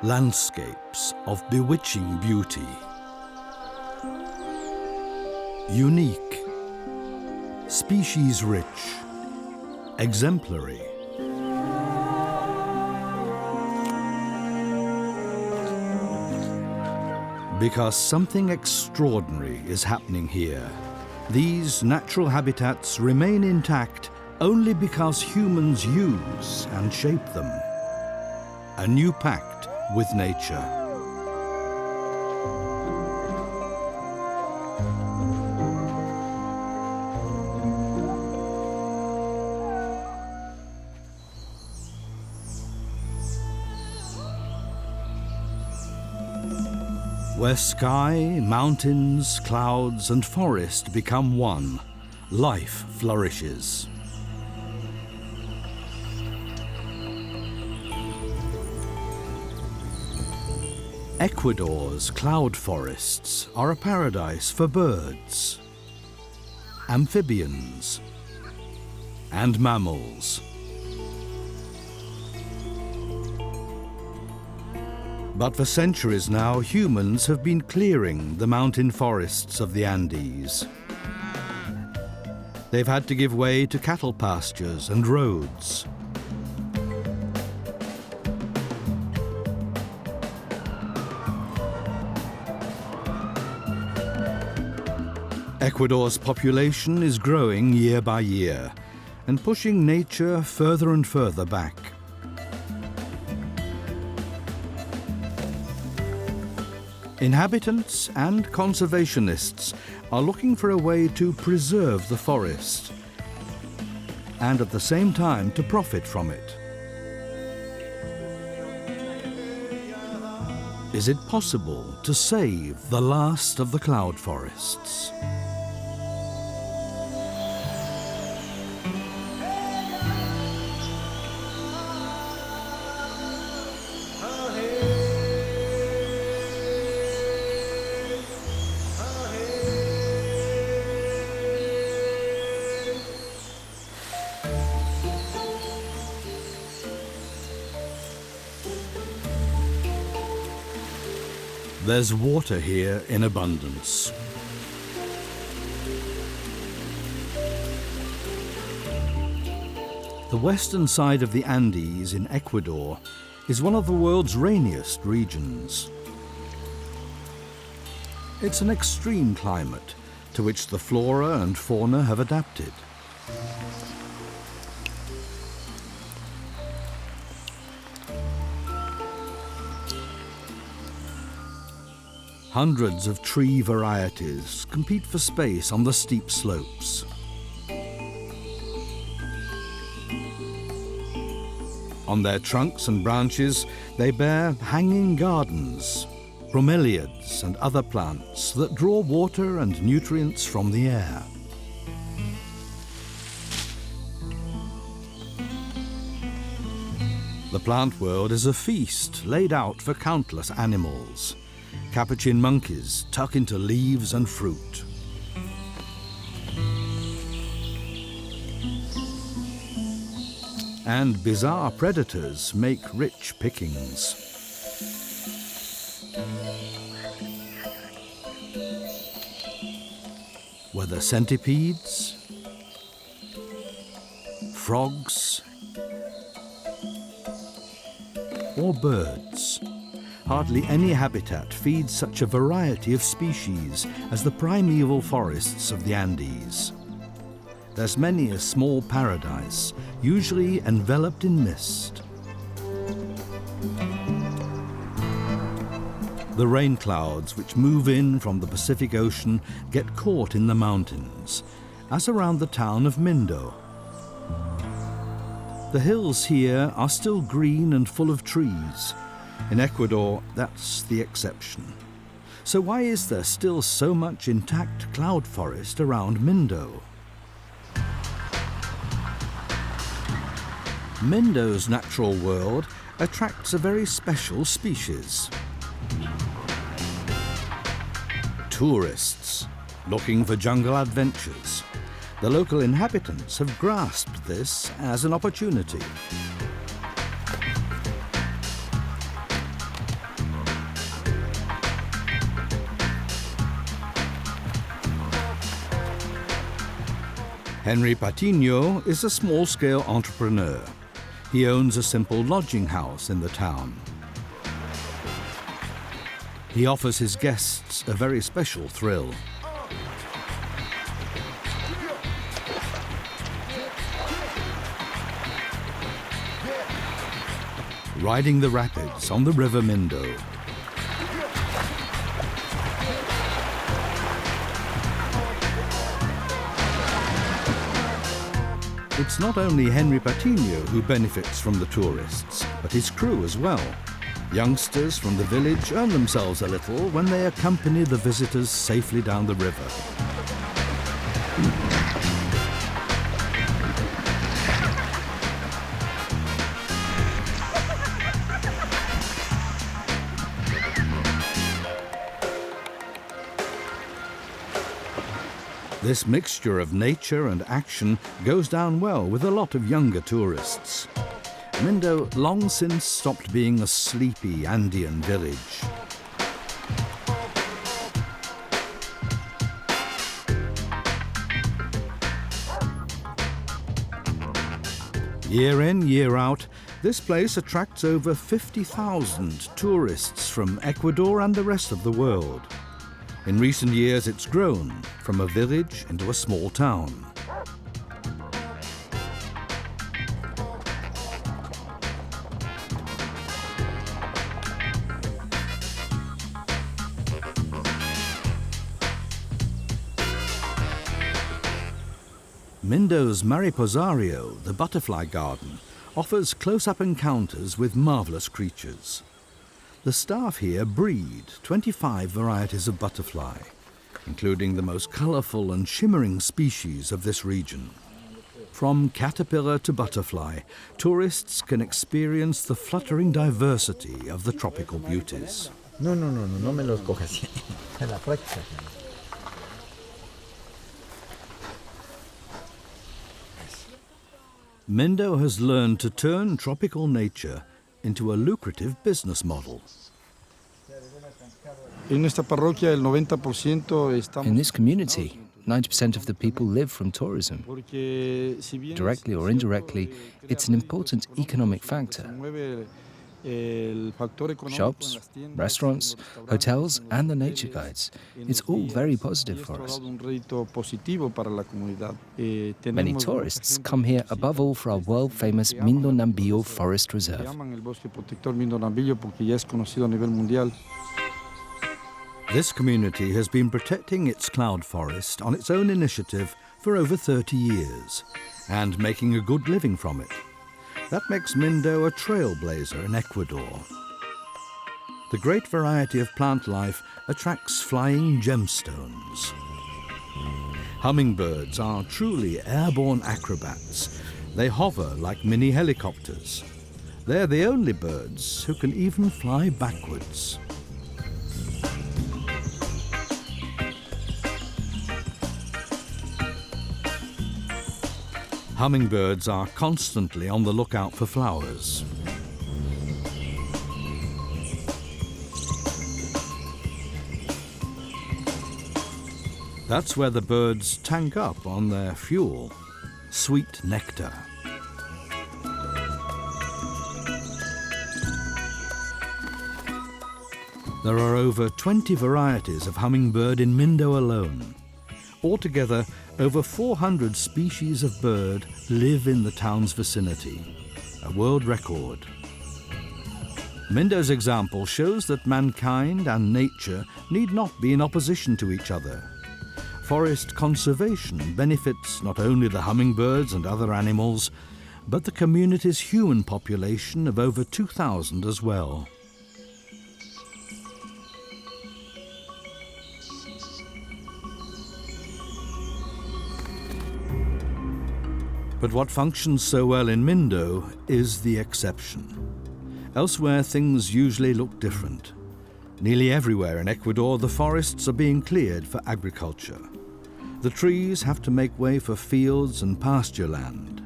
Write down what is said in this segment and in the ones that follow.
Landscapes of bewitching beauty. Unique, species-rich, exemplary. Because something extraordinary is happening here. These natural habitats remain intact only because humans use and shape them. A new pact with nature. Where sky, mountains, clouds, and forest become one, life flourishes. Ecuador's cloud forests are a paradise for birds, amphibians, and mammals. But for centuries now, humans have been clearing the mountain forests of the Andes. They've had to give way to cattle pastures and roads. Ecuador's population is growing year by year and pushing nature further and further back. Inhabitants and conservationists are looking for a way to preserve the forest and at the same time to profit from it. Is it possible to save the last of the cloud forests? There's water here in abundance. The western side of the Andes in Ecuador is one of the world's rainiest regions. It's an extreme climate to which the flora and fauna have adapted. Hundreds of tree varieties compete for space on the steep slopes. On their trunks and branches, they bear hanging gardens, bromeliads and other plants that draw water and nutrients from the air. The plant world is a feast laid out for countless animals. Capuchin monkeys tuck into leaves and fruit. And bizarre predators make rich pickings. Whether centipedes, frogs, or birds, hardly any habitat feeds such a variety of species as the primeval forests of the Andes. There's many a small paradise, usually enveloped in mist. The rain clouds which move in from the Pacific Ocean get caught in the mountains, as around the town of Mindo. The hills here are still green and full of trees. In Ecuador, that's the exception. So why is there still so much intact cloud forest around Mindo? Mindo's natural world attracts a very special species. Tourists looking for jungle adventures. The local inhabitants have grasped this as an opportunity. Henry Patiño is a small-scale entrepreneur. He owns a simple lodging house in the town. He offers his guests a very special thrill. Riding the rapids on the River Mindo. It's not only Henry Patiño who benefits from the tourists, but his crew as well. Youngsters from the village earn themselves a little when they accompany the visitors safely down the river. This mixture of nature and action goes down well with a lot of younger tourists. Mindo long since stopped being a sleepy Andean village. Year in, year out, this place attracts over 50,000 tourists from Ecuador and the rest of the world. In recent years, it's grown from a village into a small town. Mindo's Mariposario, the butterfly garden, offers close-up encounters with marvelous creatures. The staff here breed 25 varieties of butterfly, including the most colourful and shimmering species of this region. From caterpillar to butterfly, tourists can experience the fluttering diversity of the tropical beauties. No me los cojas. La práctica. Mindo has learned to turn tropical nature into a lucrative business model. In this community, 90% of the people live from tourism. Directly or indirectly, it's an important economic factor. Shops, restaurants, hotels, and the nature guides. It's all very positive for us. Many tourists come here above all for our world-famous Mindo Forest Reserve. This community has been protecting its cloud forest on its own initiative for over 30 years and making a good living from it. That makes Mindo a trailblazer in Ecuador. The great variety of plant life attracts flying gemstones. Hummingbirds are truly airborne acrobats. They hover like mini helicopters. They're the only birds who can even fly backwards. Hummingbirds are constantly on the lookout for flowers. That's where the birds tank up on their fuel, sweet nectar. There are over 20 varieties of hummingbird in Mindo alone. Altogether, over 400 species of bird live in the town's vicinity, a world record. Mindo's example shows that mankind and nature need not be in opposition to each other. Forest conservation benefits not only the hummingbirds and other animals, but the community's human population of over 2,000 as well. But what functions so well in Mindo is the exception. Elsewhere, things usually look different. Nearly everywhere in Ecuador, the forests are being cleared for agriculture. The trees have to make way for fields and pasture land.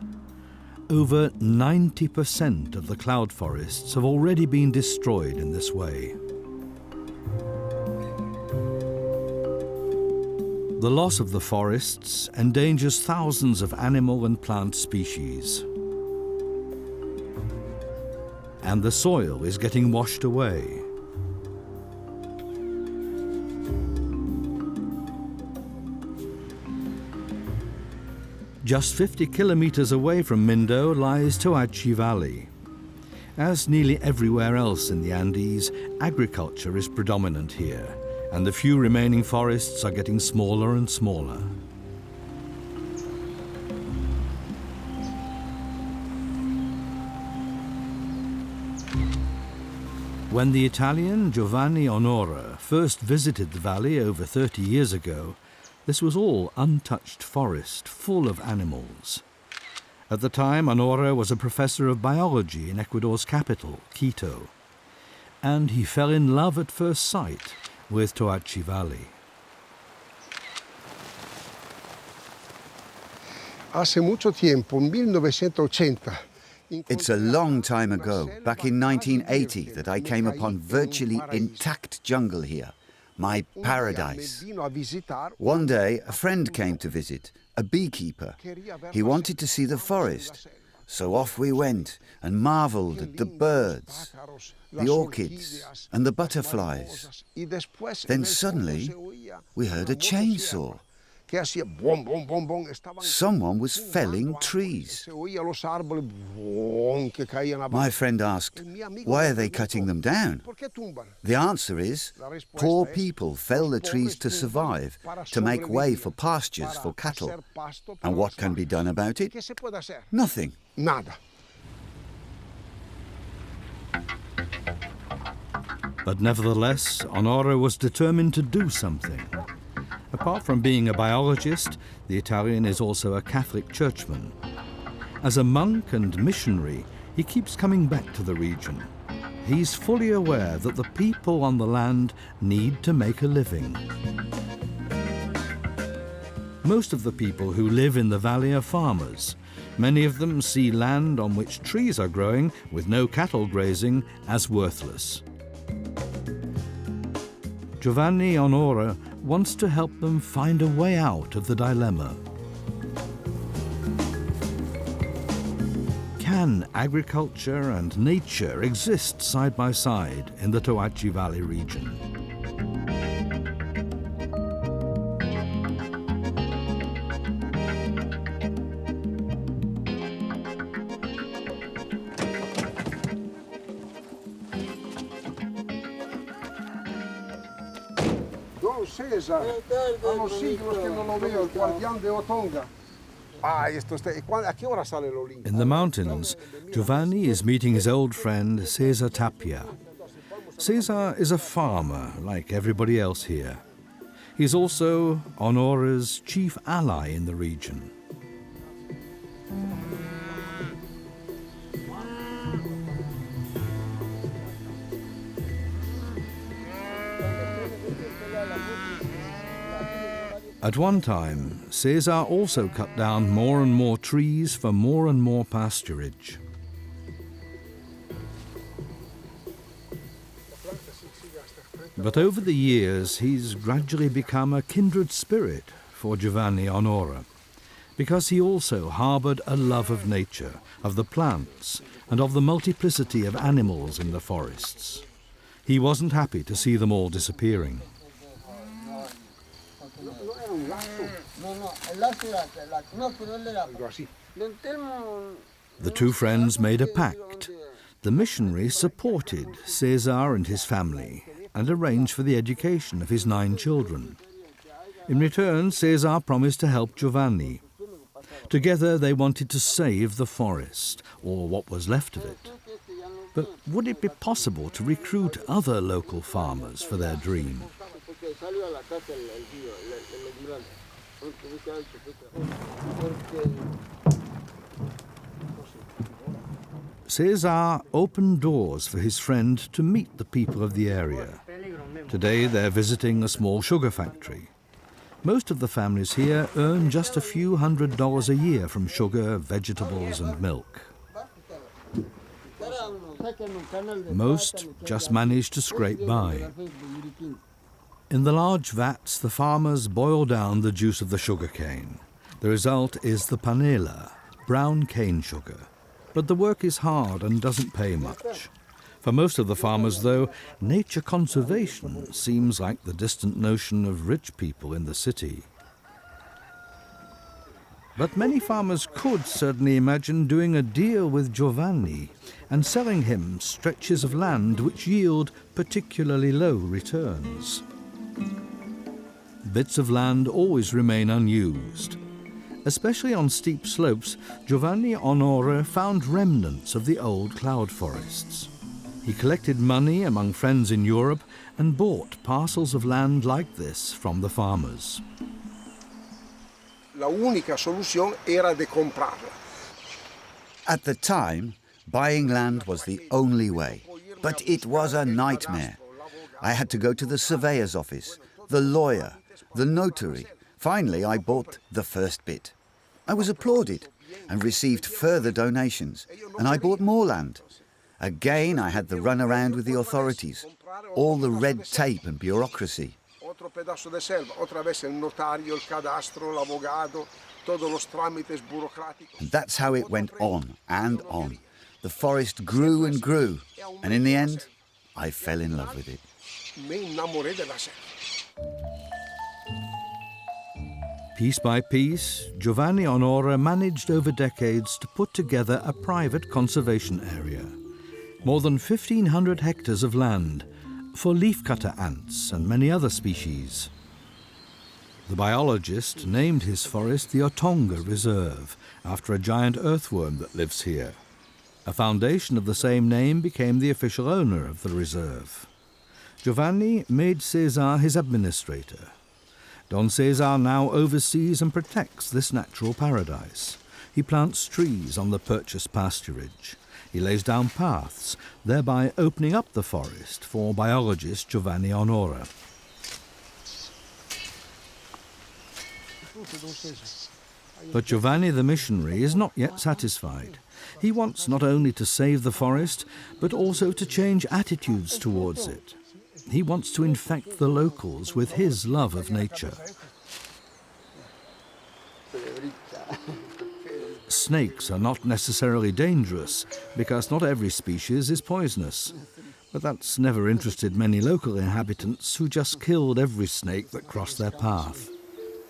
Over 90% of the cloud forests have already been destroyed in this way. The loss of the forests endangers thousands of animal and plant species. And the soil is getting washed away. Just 50 kilometers away from Mindo lies Toachi Valley. As nearly everywhere else in the Andes, agriculture is predominant here, and the few remaining forests are getting smaller and smaller. When the Italian Giovanni Onora first visited the valley over 30 years ago, this was all untouched forest full of animals. At the time, Onora was a professor of biology in Ecuador's capital, Quito, and he fell in love at first sight with Toachi Valley. Hace mucho tiempo, 1980. It's a long time ago, back in 1980, that I came upon virtually intact jungle here, my paradise. One day, a friend came to visit, a beekeeper. He wanted to see the forest, so off we went and marveled at the birds, the orchids and the butterflies. Then suddenly, we heard a chainsaw. Someone was felling trees. My friend asked, why are they cutting them down? The answer is, poor people fell the trees to survive, to make way for pastures for cattle. And what can be done about it? Nothing. Nada. But nevertheless, Onora was determined to do something. Apart from being a biologist, the Italian is also a Catholic churchman. As a monk and missionary, he keeps coming back to the region. He's fully aware that the people on the land need to make a living. Most of the people who live in the valley are farmers. Many of them see land on which trees are growing, with no cattle grazing, as worthless. Giovanni Onora wants to help them find a way out of the dilemma. Can agriculture and nature exist side by side in the Toachi Valley region? Don César, hanno siglos che non lo veo, il guardián de Otonga. ¿A qué hora sale el Olimpo? In the mountains, Giovanni is meeting his old friend César Tapia. César is a farmer, like everybody else here. He's also Onora's chief ally in the region. At one time, César also cut down more and more trees for more and more pasturage. But over the years, he's gradually become a kindred spirit for Giovanni Onora, because he also harbored a love of nature, of the plants, and of the multiplicity of animals in the forests. He wasn't happy to see them all disappearing. The two friends made a pact. The missionary supported César and his family and arranged for the education of his 9 children. In return, César promised to help Giovanni. Together they wanted to save the forest, or what was left of it. But would it be possible to recruit other local farmers for their dream? César opened doors for his friend to meet the people of the area. Today they're visiting a small sugar factory. Most of the families here earn just a few $100s a year from sugar, vegetables and milk. Most just manage to scrape by. In the large vats, the farmers boil down the juice of the sugarcane. The result is the panela, brown cane sugar. But the work is hard and doesn't pay much. For most of the farmers, though, nature conservation seems like the distant notion of rich people in the city. But many farmers could certainly imagine doing a deal with Giovanni and selling him stretches of land which yield particularly low returns. Bits of land always remain unused. Especially on steep slopes, Giovanni Onora found remnants of the old cloud forests. He collected money among friends in Europe and bought parcels of land like this from the farmers. La unica soluzione era di comprarla. At the time, buying land was the only way, but it was a nightmare. I had to go to the surveyor's office, the lawyer, the notary. Finally, I bought the first bit. I was applauded and received further donations, and I bought more land. Again, I had the runaround with the authorities, all the red tape and bureaucracy. Otro pedazo de selva, otra vez el notario, el cadastro, el abogado, todos los trámites burocráticos. And that's how it went on and on. The forest grew and grew, and in the end, I fell in love with it. Me enamoré de la selva. Piece by piece, Giovanni Onora managed over decades to put together a private conservation area. More than 1,500 hectares of land for leafcutter ants and many other species. The biologist named his forest the Otonga Reserve, after a giant earthworm that lives here. A foundation of the same name became the official owner of the reserve. Giovanni made Cesar his administrator. Don Cesar now oversees and protects this natural paradise. He plants trees on the purchased pasturage. He lays down paths, thereby opening up the forest for biologist Giovanni Onora. But Giovanni the missionary is not yet satisfied. He wants not only to save the forest, but also to change attitudes towards it. He wants to infect the locals with his love of nature. Snakes are not necessarily dangerous, because not every species is poisonous. But that's never interested many local inhabitants, who just killed every snake that crossed their path.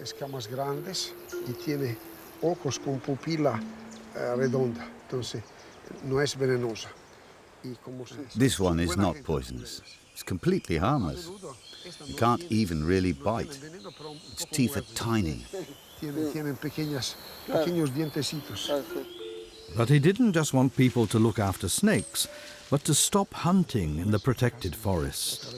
Escamas grandes y tiene ojos con pupila redonda, entonces no es venenosa. This one is not poisonous. It's completely harmless. You can't even really bite. Its teeth are tiny. But he didn't just want people to look after snakes, but to stop hunting in the protected forest.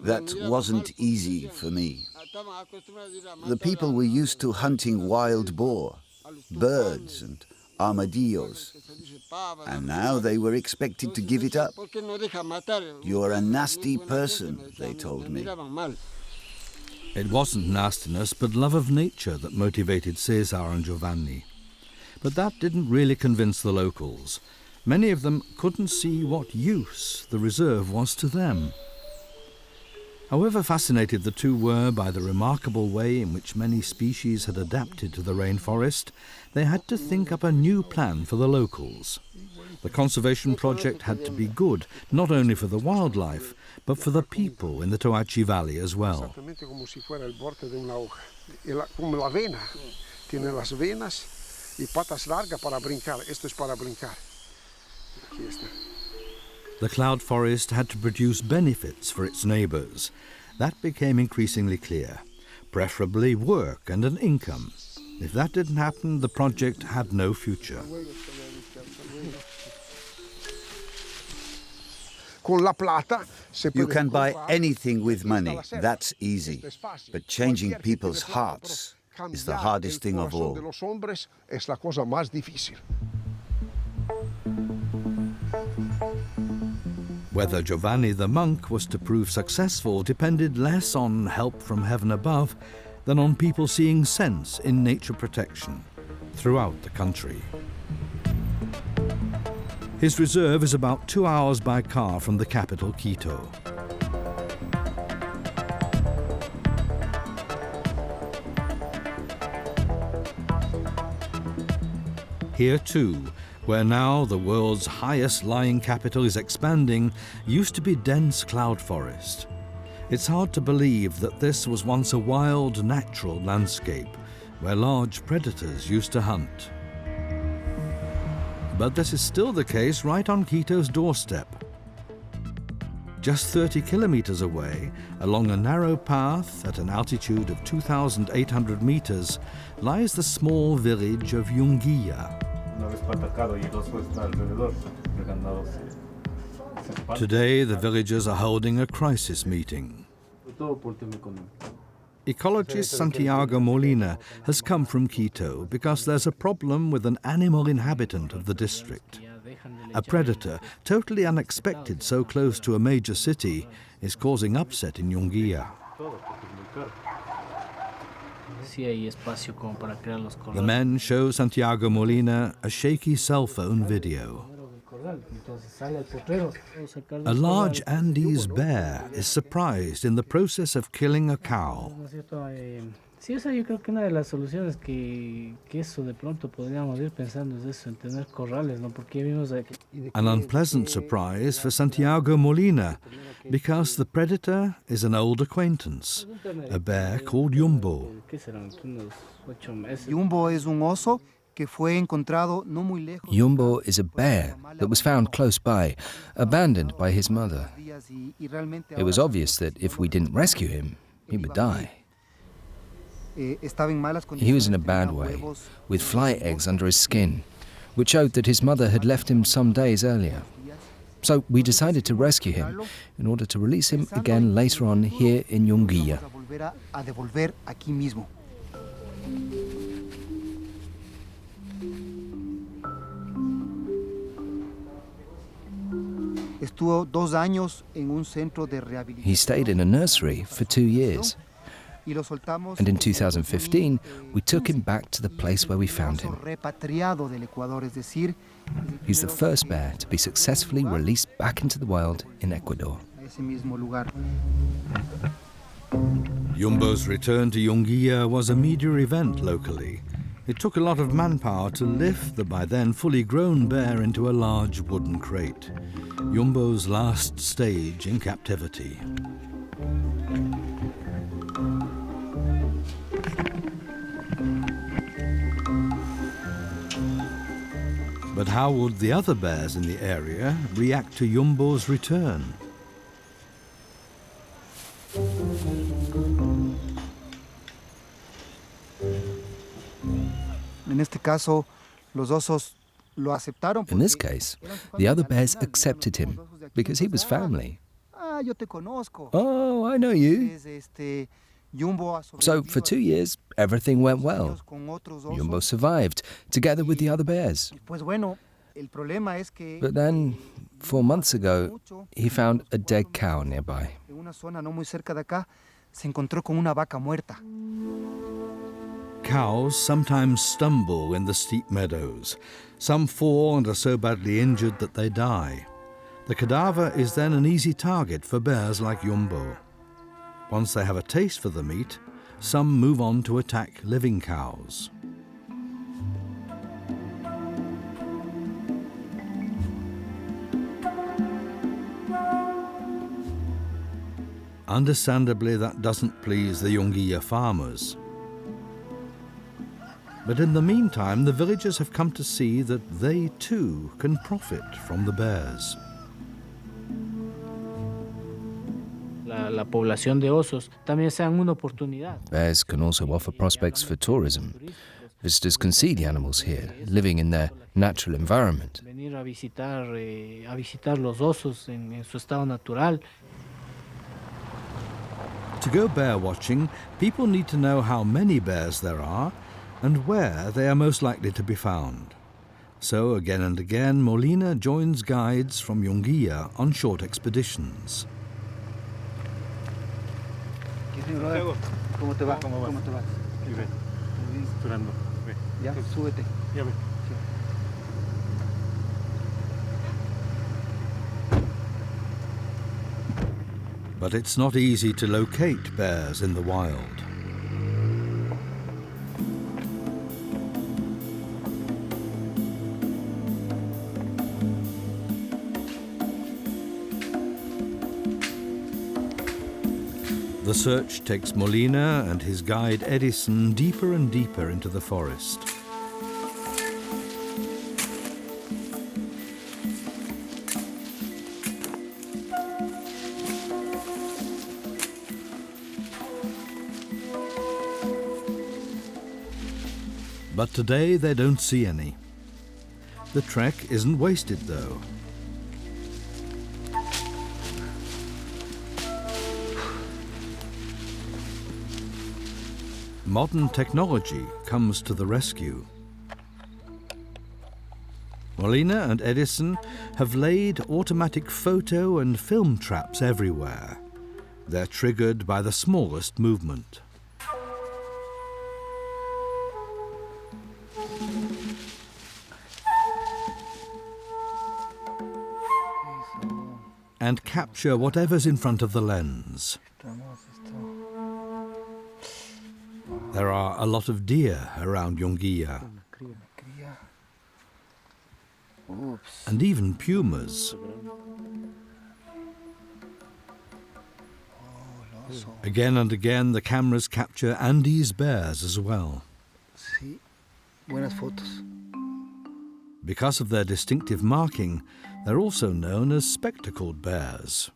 That wasn't easy for me. The people were used to hunting wild boar, birds and armadillos, and now they were expected to give it up. You're a nasty person, they told me. It wasn't nastiness, but love of nature that motivated Cesar and Giovanni. But that didn't really convince the locals. Many of them couldn't see what use the reserve was to them. However fascinated the two were by the remarkable way in which many species had adapted to the rainforest, they had to think up a new plan for the locals. The conservation project had to be good, not only for the wildlife, but for the people in the Toachi Valley as well. The cloud forest had to produce benefits for its neighbours. That became increasingly clear. Preferably work and an income. If that didn't happen, the project had no future. You can buy anything with money, that's easy. But changing people's hearts is the hardest thing of all. Whether Giovanni the monk was to prove successful depended less on help from heaven above than on people seeing sense in nature protection throughout the country. His reserve is about 2 hours by car from the capital, Quito. Here too, where now the world's highest lying capital is expanding, used to be dense cloud forest. It's hard to believe that this was once a wild, natural landscape where large predators used to hunt. But this is still the case right on Quito's doorstep. Just 30 kilometers away, along a narrow path at an altitude of 2,800 meters, lies the small village of Yunguilla. Today, the villagers are holding a crisis meeting. Ecologist Santiago Molina has come from Quito because there's a problem with an animal inhabitant of the district. A predator, totally unexpected so close to a major city, is causing upset in Yunguilla. The men show Santiago Molina a shaky cell phone video. A large Andes bear is surprised in the process of killing a cow. An unpleasant surprise for Santiago Molina, because the predator is an old acquaintance, a bear called Jumbo. Jumbo is a bear that was found close by, abandoned by his mother. It was obvious that if we didn't rescue him, he would die. He was in a bad way, with fly eggs under his skin, which showed that his mother had left him some days earlier. So we decided to rescue him in order to release him again later on here in Yunguilla. He stayed in a nursery for 2 years. And in 2015, we took him back to the place where we found him. He's the first bear to be successfully released back into the wild in Ecuador. Jumbo's return to Yunguilla was a media event locally. It took a lot of manpower to lift the by then fully grown bear into a large wooden crate. Jumbo's last stage in captivity. But how would the other bears in the area react to Jumbo's return? In this case, the other bears accepted him because he was family. Oh, I know you. So for 2 years, everything went well. Jumbo survived, together with the other bears. But then, 4 months ago, he found a dead cow nearby. Cows sometimes stumble in the steep meadows. Some fall and are so badly injured that they die. The cadaver is then an easy target for bears like Jumbo. Once they have a taste for the meat, some move on to attack living cows. Understandably, that doesn't please the Yunguilla farmers. But in the meantime, the villagers have come to see that they too can profit from the bears. Bears can also offer prospects for tourism. Visitors can see the animals here, living in their natural environment. To go bear watching, people need to know how many bears there are and where they are most likely to be found. So again and again, Molina joins guides from Yunguilla on short expeditions. ¿Cómo te va? ¿Cómo te va? Ya, súbete. But it's not easy to locate bears in the wild. The search takes Molina and his guide Edison deeper and deeper into the forest. But today they don't see any. The trek isn't wasted though. Modern technology comes to the rescue. Molina and Edison have laid automatic photo and film traps everywhere. They're triggered by the smallest movement. And capture whatever's in front of the lens. There are a lot of deer around Yunguilla, and even pumas. Again and again, the cameras capture Andes bears as well. Because of their distinctive marking, they're also known as spectacled bears.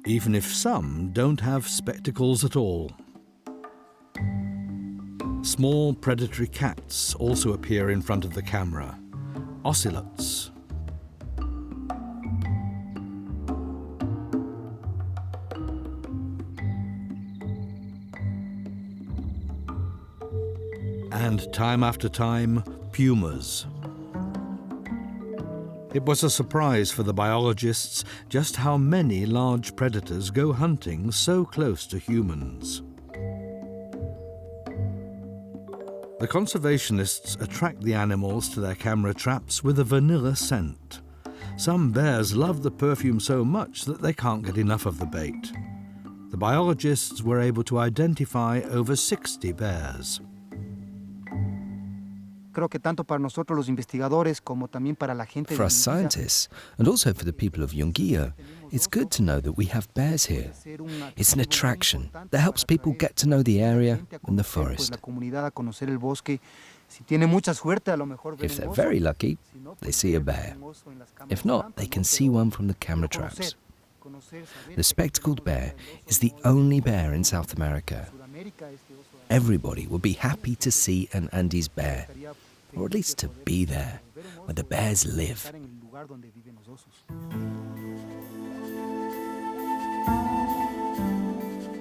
Even if some don't have spectacles at all. Small predatory cats also appear in front of the camera, ocelots. And time after time, pumas. It was a surprise for the biologists just how many large predators go hunting so close to humans. The conservationists attract the animals to their camera traps with a vanilla scent. Some bears love the perfume so much that they can't get enough of the bait. The biologists were able to identify over 60 bears. For us scientists, and also for the people of Yunguilla, it's good to know that we have bears here. It's an attraction that helps people get to know the area and the forest. If they're very lucky, they see a bear. If not, they can see one from the camera traps. The spectacled bear is the only bear in South America. Everybody would be happy to see an Andes bear, or at least to be there, where the bears live.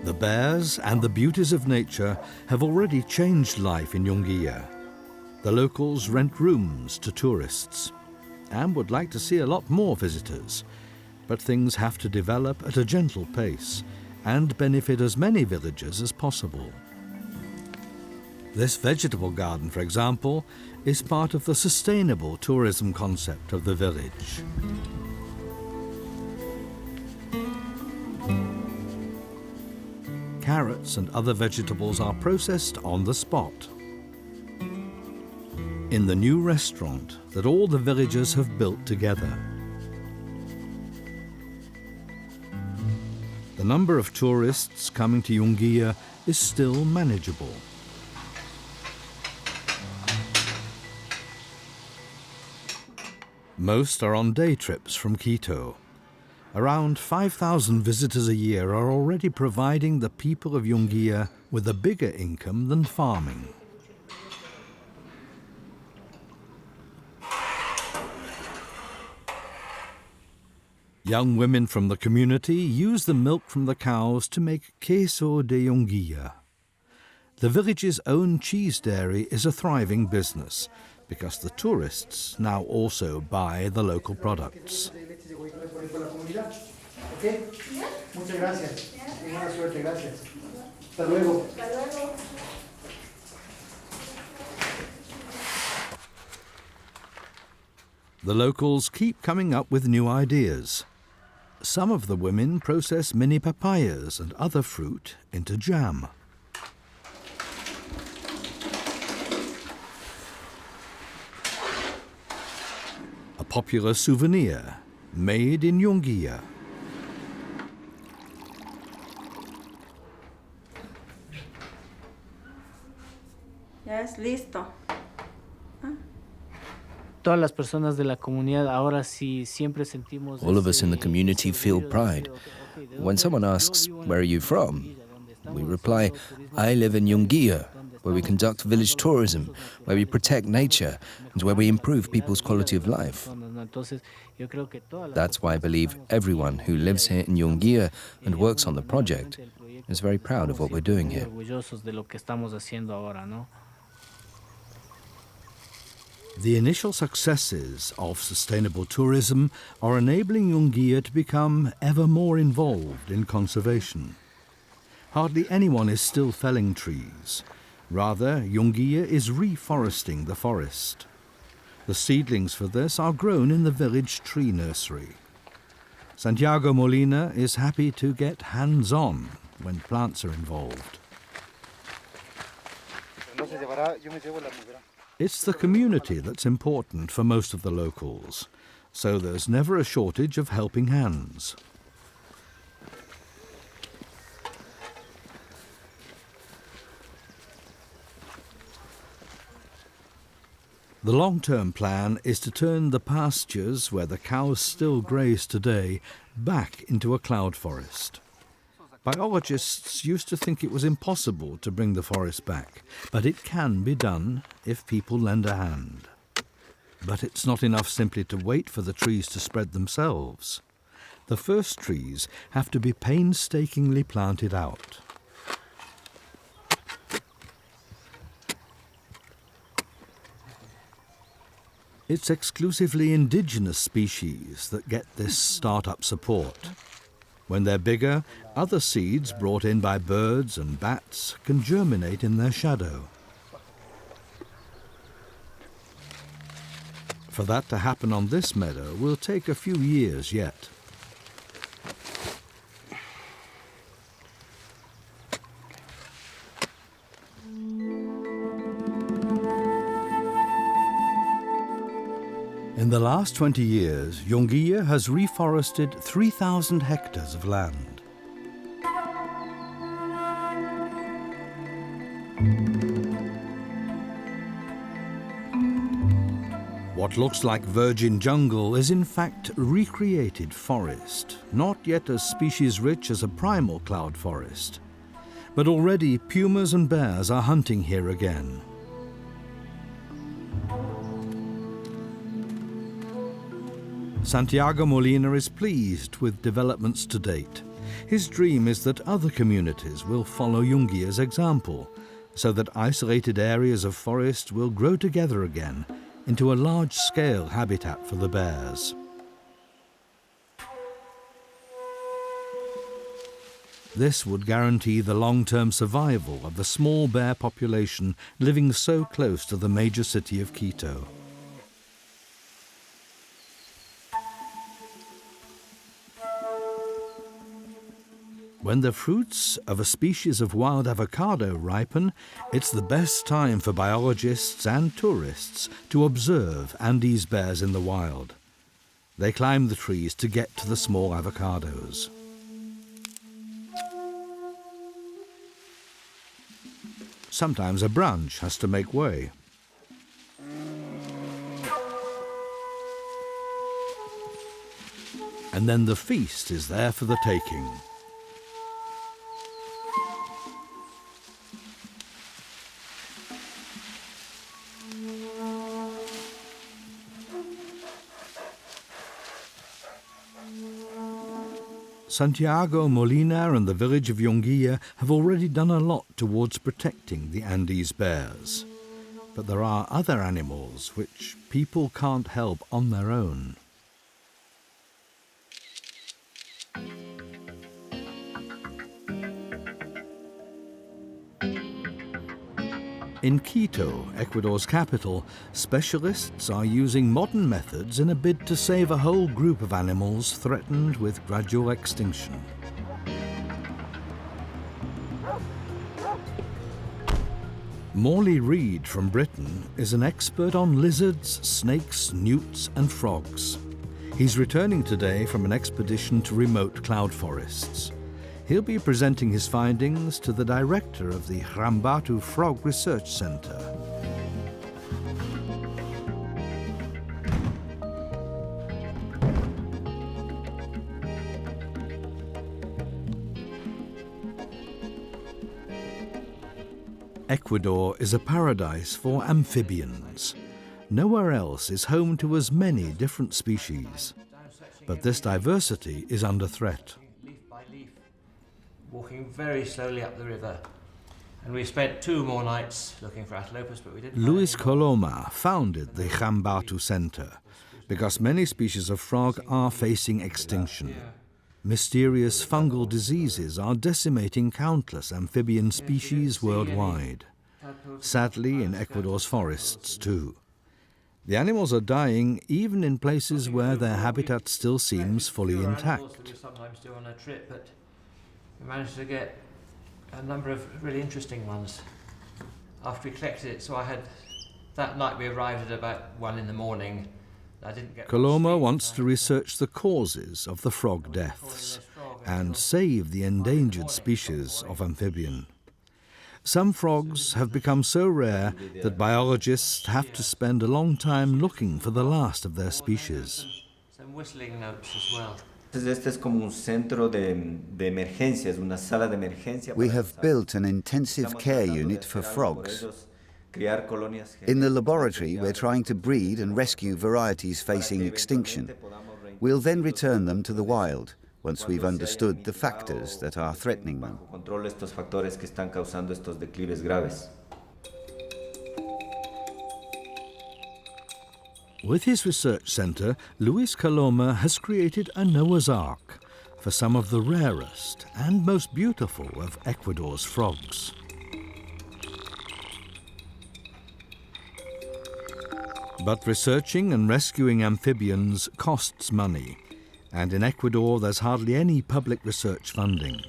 The bears and the beauties of nature have already changed life in Yunguilla. The locals rent rooms to tourists and would like to see a lot more visitors. But things have to develop at a gentle pace and benefit as many villagers as possible. This vegetable garden, for example, is part of the sustainable tourism concept of the village. Carrots and other vegetables are processed on the spot. In the new restaurant that all the villagers have built together. The number of tourists coming to Yunguilla is still manageable. Most are on day trips from Quito. Around 5,000 visitors a year are already providing the people of Yunguilla with a bigger income than farming. Young women from the community use the milk from the cows to make queso de Yunguilla. The village's own cheese dairy is a thriving business, because the tourists now also buy the local products. The locals keep coming up with new ideas. Some of the women process mini papayas and other fruit into jam. A popular souvenir made in Yunguilla. Ya es listo. Todas las personas de la comunidad ahora sí siempre sentimos. All of us in the community feel pride. When someone asks, "Where are you from?" we reply, "I live in Yunguilla, where we conduct village tourism, where we protect nature, and where we improve people's quality of life." That's why I believe everyone who lives here in Yunguilla and works on the project is very proud of what we're doing here. The initial successes of sustainable tourism are enabling Yunguilla to become ever more involved in conservation. Hardly anyone is still felling trees. Rather, Yunguilla is reforesting the forest. The seedlings for this are grown in the village tree nursery. Santiago Molina is happy to get hands-on when plants are involved. It's the community that's important for most of the locals, so there's never a shortage of helping hands. The long-term plan is to turn the pastures where the cows still graze today back into a cloud forest. Biologists used to think it was impossible to bring the forest back, but it can be done if people lend a hand. But it's not enough simply to wait for the trees to spread themselves. The first trees have to be painstakingly planted out. It's exclusively indigenous species that get this start-up support. When they're bigger, other seeds brought in by birds and bats can germinate in their shadow. For that to happen on this meadow will take a few years yet. In the last 20 years, Yunguilla has reforested 3,000 hectares of land. What looks like virgin jungle is in fact recreated forest, not yet as species-rich as a primal cloud forest. But already pumas and bears are hunting here again. Santiago Molina is pleased with developments to date. His dream is that other communities will follow Yunguilla's example, so that isolated areas of forest will grow together again into a large-scale habitat for the bears. This would guarantee the long-term survival of the small bear population living so close to the major city of Quito. When the fruits of a species of wild avocado ripen, it's the best time for biologists and tourists to observe Andes bears in the wild. They climb the trees to get to the small avocados. Sometimes a branch has to make way. And then the feast is there for the taking. Santiago Molina and the village of Yunguilla have already done a lot towards protecting the Andes bears. But there are other animals which people can't help on their own. In Quito, Ecuador's capital, specialists are using modern methods in a bid to save a whole group of animals threatened with gradual extinction. Morley Reed from Britain is an expert on lizards, snakes, newts and frogs. He's returning today from an expedition to remote cloud forests. He'll be presenting his findings to the director of the Rambatu Frog Research Center. Ecuador is a paradise for amphibians. Nowhere else is home to as many different species. But this diversity is under threat. Walking very slowly up the river. And we spent 2 more nights looking for antelopes, but we didn't. Luis Coloma founded the Rambatu Center because many species of frog are facing extinction. Mysterious fungal diseases are decimating countless amphibian species worldwide. Sadly, in Ecuador's forests too. The animals are dying even in places where their habitat still seems fully intact. We sometimes do on a trip, but we managed to get a number of really interesting ones after we collected it. So that night we arrived at about 1 in the morning. I didn't get Coloma wants to research the causes of the frog deaths and save the endangered species of amphibian. Some frogs have become so rare that biologists have to spend a long time looking for the last of their species. Some whistling notes as well. We have built an intensive care unit for frogs. In the laboratory, we're trying to breed and rescue varieties facing extinction. We'll then return them to the wild once we've understood the factors that are threatening them. With his research center, Luis Coloma has created a Noah's Ark for some of the rarest and most beautiful of Ecuador's frogs. But researching and rescuing amphibians costs money, and in Ecuador there's hardly any public research funding.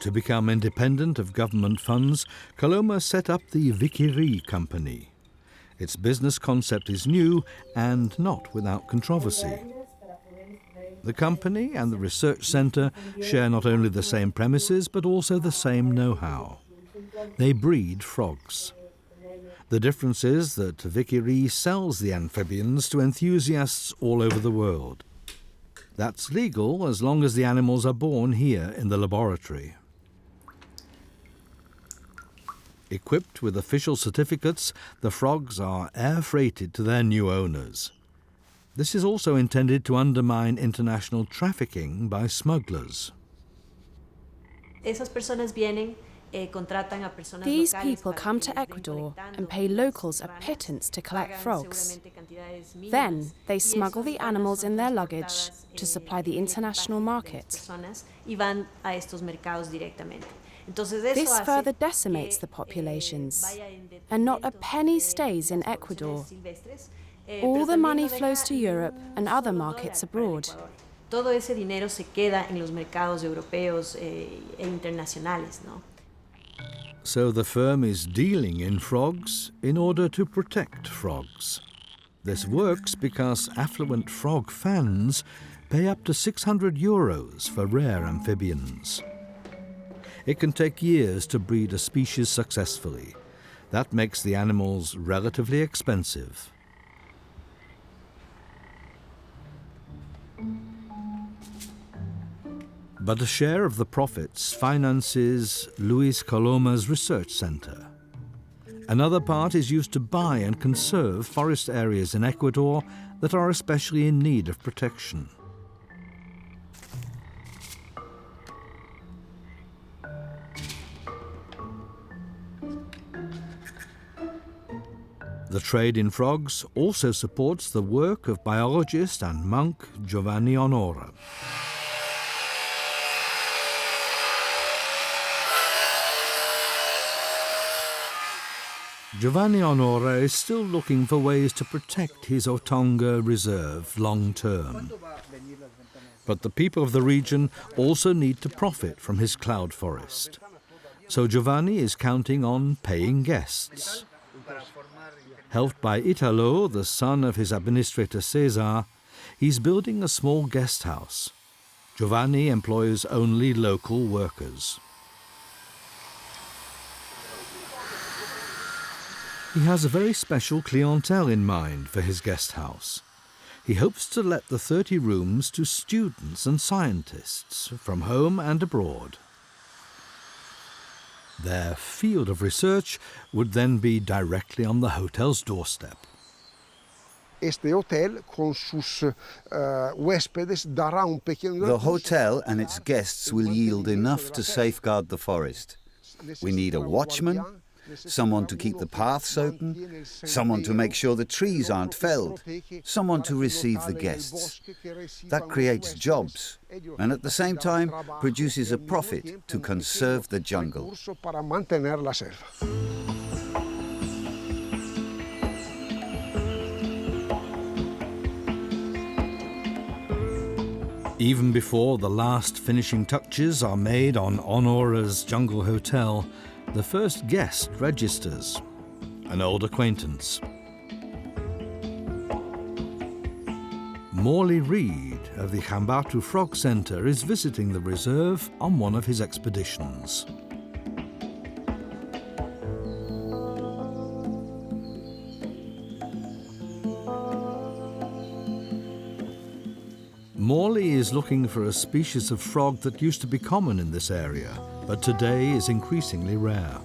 To become independent of government funds, Coloma set up the Viquiri Company. Its business concept is new and not without controversy. The company and the research center share not only the same premises but also the same know-how. They breed frogs. The difference is that Viquiri sells the amphibians to enthusiasts all over the world. That's legal as long as the animals are born here in the laboratory. Equipped with official certificates, the frogs are air-freighted to their new owners. This is also intended to undermine international trafficking by smugglers. These people come to Ecuador and pay locals a pittance to collect frogs. Then they smuggle the animals in their luggage to supply the international market. This further decimates the populations, and not a penny stays in Ecuador. All the money flows to Europe and other markets abroad. Todo ese dinero se queda en los mercados europeos e internacionales, ¿no? So the firm is dealing in frogs in order to protect frogs. This works because affluent frog fans pay up to €600 for rare amphibians. It can take years to breed a species successfully. That makes the animals relatively expensive. But a share of the profits finances Luis Coloma's research center. Another part is used to buy and conserve forest areas in Ecuador that are especially in need of protection. The trade in frogs also supports the work of biologist and monk Giovanni Onora. Giovanni Onora is still looking for ways to protect his Otonga Reserve long term. But the people of the region also need to profit from his cloud forest. So Giovanni is counting on paying guests. Helped by Italo, the son of his administrator Cesar, he's building a small guest house. Giovanni employs only local workers. He has a very special clientele in mind for his guest house. He hopes to let the 30 rooms to students and scientists from home and abroad. Their field of research would then be directly on the hotel's doorstep. The hotel and its guests will yield enough to safeguard the forest. We need a watchman, someone to keep the paths open, someone to make sure the trees aren't felled, someone to receive the guests. That creates jobs and at the same time produces a profit to conserve the jungle. Even before the last finishing touches are made on Onora's Jungle Hotel, the first guest registers, an old acquaintance. Morley Reed of the Chambatu Frog Centre is visiting the reserve on one of his expeditions. Morley is looking for a species of frog that used to be common in this area, but today is increasingly rare.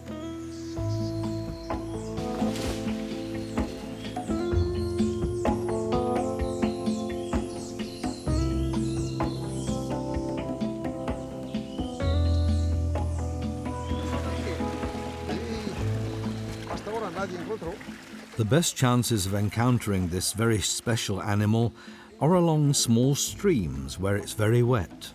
The best chances of encountering this very special animal are along small streams where it's very wet.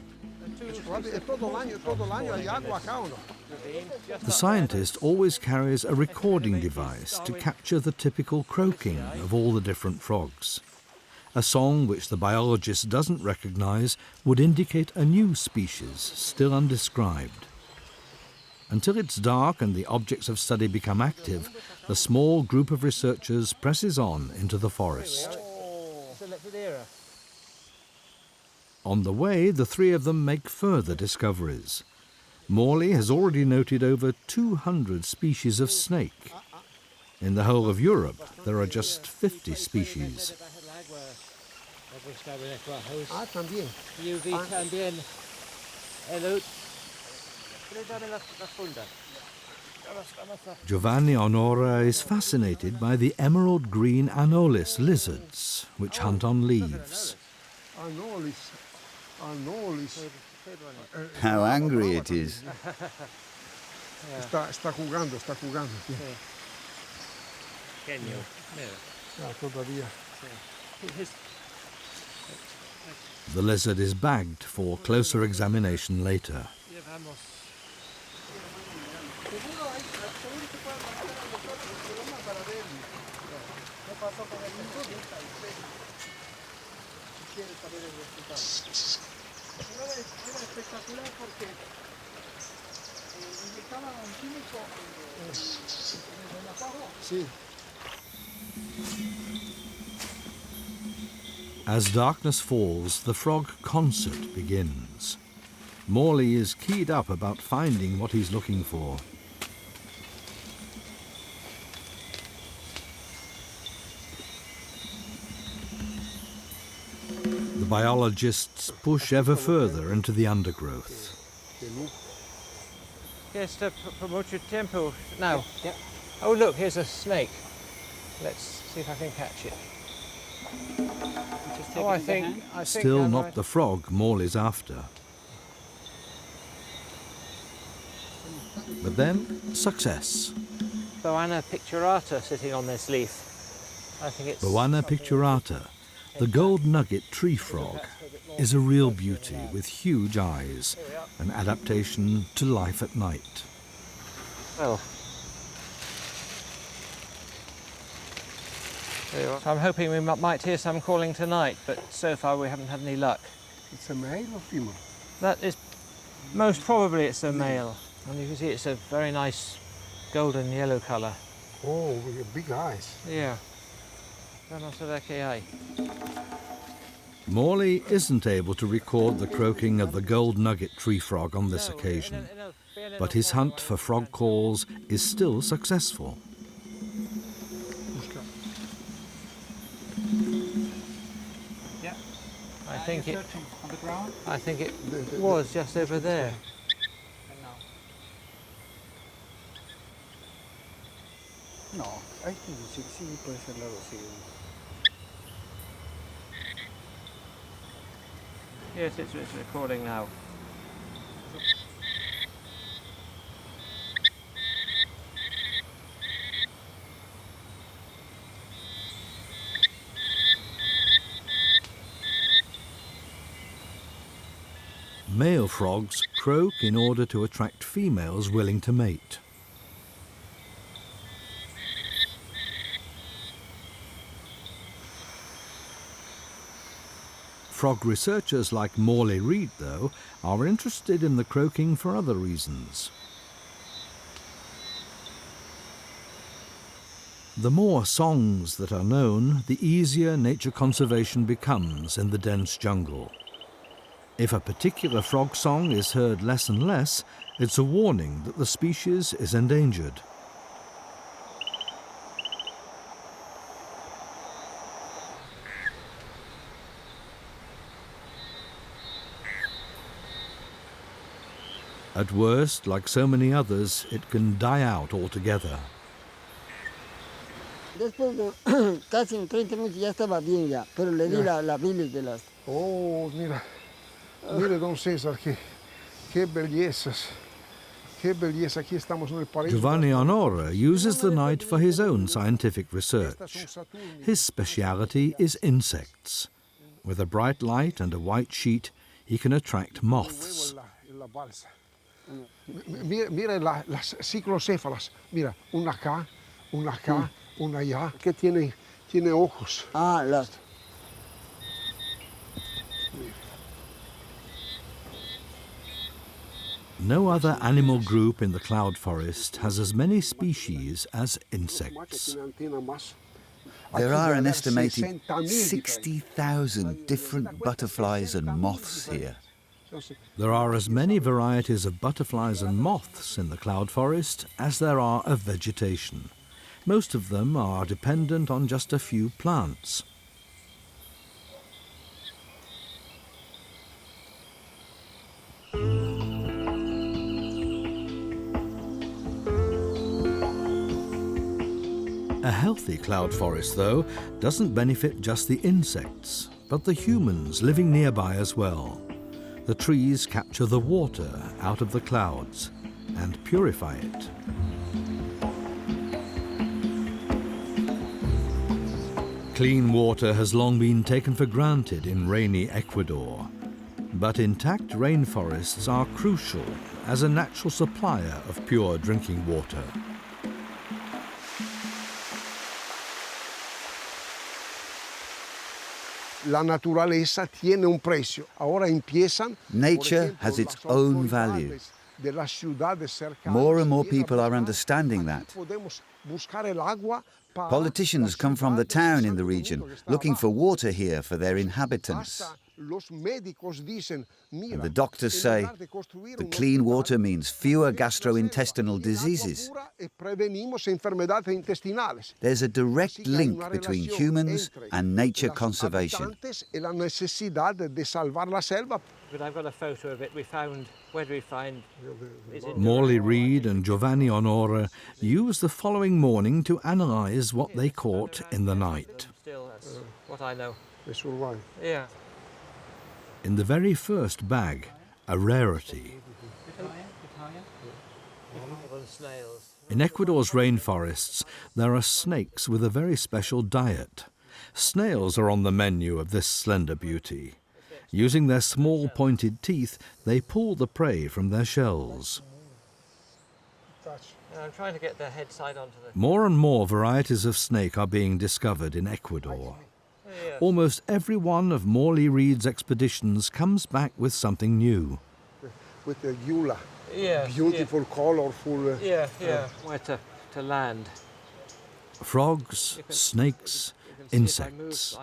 The scientist always carries a recording device to capture the typical croaking of all the different frogs. A song which the biologist doesn't recognize would indicate a new species still undescribed. Until it's dark and the objects of study become active, the small group of researchers presses on into the forest. On the way, the three of them make further discoveries. Morley has already noted over 200 species of snake. In the whole of Europe, there are just 50 species. Giovanni Onora is fascinated by the emerald green Anolis lizards, which hunt on leaves. How angry it is. Está jugando. The lizard is bagged for closer examination later. As darkness falls, the frog concert begins. Morley is keyed up about finding what he's looking for. The biologists push ever further into the undergrowth. Yes, to promote your tempo. Now, oh look, here's a snake. Let's see if I can catch it. Oh, I think Still not the frog Morley's after. But then, success. Boana picturata sitting on this leaf. I think it's Boana picturata, the gold nugget tree frog, is a real beauty with huge eyes, an adaptation to life at night. Well, So I'm hoping we might hear some calling tonight, but so far we haven't had any luck. It's a male or female? That is, most probably it's a male. And you can see it's a very nice golden yellow colour. Oh, with big eyes. Yeah. Morley isn't able to record the croaking of the gold nugget tree frog on this occasion, but his hunt for frog calls is still successful. Yeah. I think it was just over there. No, I think sí, puede ser lado siguiente. Yes, it's recording now. Male frogs croak in order to attract females willing to mate. Frog researchers like Morley Reid, though, are interested in the croaking for other reasons. The more songs that are known, the easier nature conservation becomes in the dense jungle. If a particular frog song is heard less and less, it's a warning that the species is endangered. At worst, like so many others, it can die out altogether. Después de casi 30 minutos ya estaba bien ya, pero le di la bilis de las... Oh, mira. Mira, don César, qué bellezas. Qué belleza. Aquí estamos en el paraíso. Giovanni Onora uses the night for his own scientific research. His speciality is insects. With a bright light and a white sheet, he can attract moths. Mira las ciclocéfalas. Mira, una acá, una allá, que tiene ojos. Ah, las... No other animal group in the cloud forest has as many species as insects. There are an estimated 60,000 different butterflies and moths here. There are as many varieties of butterflies and moths in the cloud forest as there are of vegetation. Most of them are dependent on just a few plants. A healthy cloud forest, though, doesn't benefit just the insects, but the humans living nearby as well. The trees capture the water out of the clouds and purify it. Clean water has long been taken for granted in rainy Ecuador, but intact rainforests are crucial as a natural supplier of pure drinking water. La naturaleza tiene un precio. Ahora empiezan. Nature has its own value. More and more people are understanding that. Politicians come from the town in the region, looking for water here for their inhabitants. And the doctors say the clean water means fewer gastrointestinal diseases. There's a direct link between humans and nature conservation. But I've got a photo of it. Where do we find? Morley Reid and Giovanni Onora used the following morning to analyse what they caught in the night. Still, that's what I know. Yeah. In the very first bag, a rarity. In Ecuador's rainforests, there are snakes with a very special diet. Snails are on the menu of this slender beauty. Using their small pointed teeth, they pull the prey from their shells. I'm trying to get the head side onto the... More and more varieties of snake are being discovered in Ecuador. Almost every one of Morley Reed's expeditions comes back with something new. With the eula. Yeah. Beautiful, colorful. Where to land. Frogs, snakes, insects.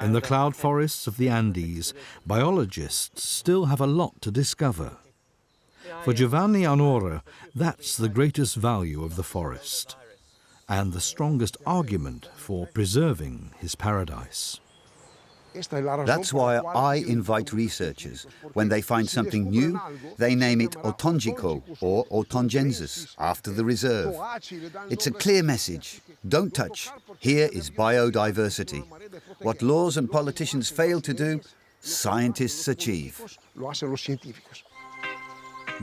In the cloud forests of the Andes, biologists still have a lot to discover. For Giovanni Anora, that's the greatest value of the forest, and the strongest argument for preserving his paradise. That's why I invite researchers. When they find something new, they name it Otongico or Otongensis, after the reserve. It's a clear message. Don't touch. Here is biodiversity. What laws and politicians fail to do, scientists achieve.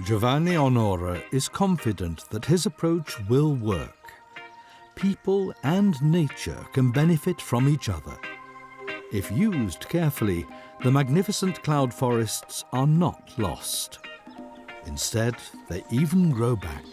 Giovanni Anora is confident that his approach will work. People and nature can benefit from each other. If used carefully, the magnificent cloud forests are not lost. Instead, they even grow back.